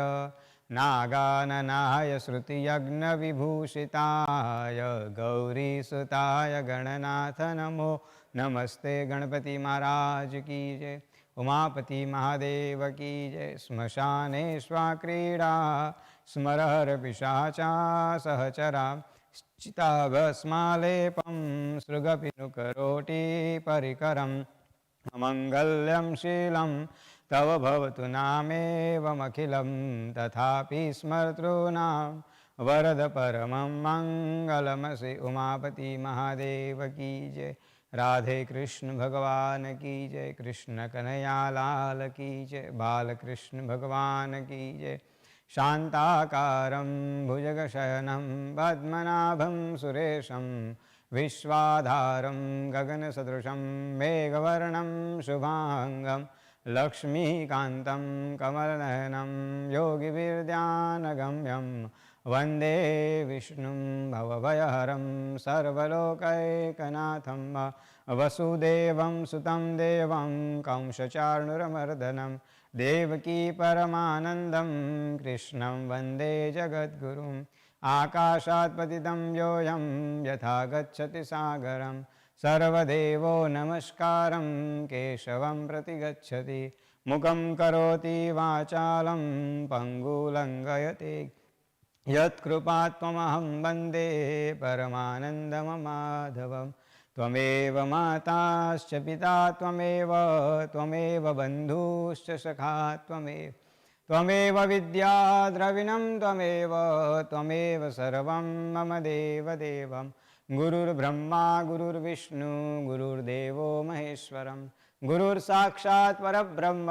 નાગાનનાય શ્રુતિયજ્ઞ વિભૂષિતાય ગૌરીસુતાય ગણનાથ નમો નમસ્તે. ગણપતિ મહારાજ કી જય. ઉમાપતિ મહાદેવ કી જય. સ્મશાને સ્વાક્રીડા સ્મરહર પિશાચા સહચરા ચિતાભસ્માલેપમ સૃગપિનુકરોટી પરિકરમ અમંગલ્યમ શીલમ તવ ભવતુ નામેવમખિલમ તથાપિ સ્મર્તॄણાં વરદ પરમં મંગલમસી. ઉમાપતિ મહાદેવ કી જય. રાધે કૃષ્ણ ભગવાન કી જય. કૃષ્ણ કનૈયાલાલ કી જય. બાલકૃષ્ણ ભગવાન કી જય. શાંતાકારં ભુજગશયनं પદ્મનાભં સુરેશં વિશ્વાધારં ગગનસદૃશં મેઘવર્ણં શુભાંગં લક્ષ્મીકાન્तं કમલનયनं યોગીવિદ્યાનગમ્યં વંદે વિષ્ણું ભવભયહરં સર્વલોકૈકનાથં વસુદેવં સુतं દેવં કંસચાણૂરમર્દनं દેવકી પરમાનંદં કૃષ્ણં વંદે જગદ્ગુરું. આકાશાત્ પતિतं યોऽયં યથા ગચ્છતિ સાગરં સર્વદેવો નમસ્કારં કેશવં પ્રતિગચ્છતિ. મુખં કરોતિ વાચાલં પંગુલંઘયતે યત્કૃપાત્મહં વંદે પરમાનંદમમાધવં. ત્વમેવ માતાશ્ચ પિતા ત્વમેવ બંધુશ્ચ સખા ત્વમેવ વિદ્યા દ્રવિણં ત્વમેવ સર્વં મમ દેવદેવં. ગુરુર્બ્રહ્મા ગુરુર્વિષ્ણુ ગુરુર્દેવો મહેશ્વરં ગુરુર્સાક્ષાત્ પરબ્રહ્મ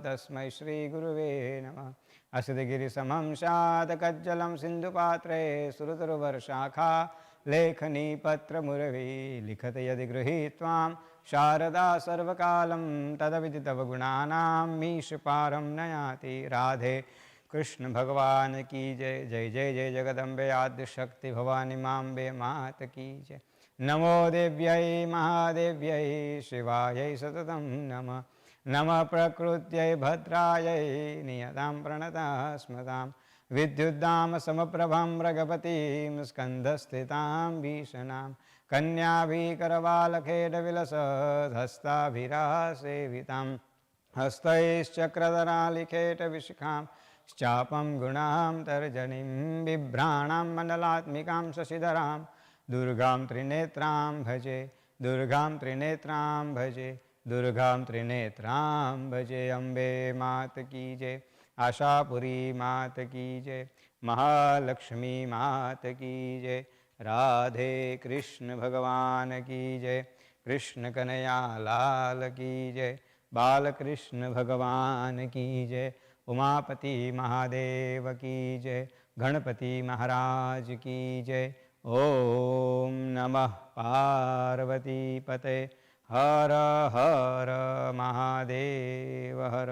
તસ્मै શ્રી ગુરુવે નમઃ. અસિતગિરિસમં શાતકજ્જलं સિંધુપાત્રે સુરતરુવરશાખા લેખની પત્રમુરવી લિખત યદિ ગૃહીત્વાં શારદા સર્વકાલં તદવિધિ તવ ગુણાનાં મીશપારં નયાતિ. રાધે કૃષ્ણ ભગવાન કી જય. જય જય જય જગદંબે આદ્યશક્તિ ભવાનીમાંબે માત કી જય. નમો દેવ્યૈ મહાદેવ્યૈ શિવાય સતતં નમઃ. નમઃ પ્રકૃત્यै ભદ્રાयै નિયતાં પ્રણતા સ્મતાં વિદ્યુદ્દામ સમપ્રભાં રઘપતિં સ્કંધસ્થિતાં ભીષણાં કન્યાભીકરવાલખેડવિલસદ્ હસ્તાभिरासेवितां हस्तैश्चक्रधरालिखेटविशिखां श्चापं गुणां तर्जनीं बिभ्राणां मण्डलात्मिकां शशिधरां दुर्गां त्रिनेत्रां भजे दुर्गां त्रिनेत्रां भजे दुर्गां त्रिनेत्रां भजे। अम्बे मात की जय, आशापुरी मात की जय, महालक्ष्मी मात की जय, राधे कृष्ण भगवान की जय, कृष्ण कन्हैया लाल की जय, बालकृष्ण भगवान की जय, उमापति महादेव की जय, गणपति महाराज की जय। ओम नमः पार्वती पते हर हर महादेव हर।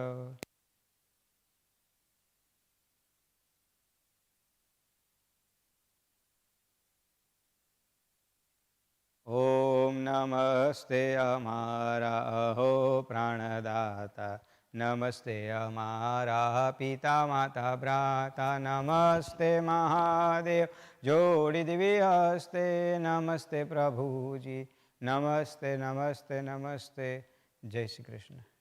ओम नमस्ते हमारा अहो प्राणदाता, नमस्ते हमारा पिता माता भ्राता, नमस्ते महादेव जोड़ी दिव्य हस्ते, नमस्ते प्रभु जी, नमस्ते नमस्ते नमस्ते। जय श्री कृष्ण।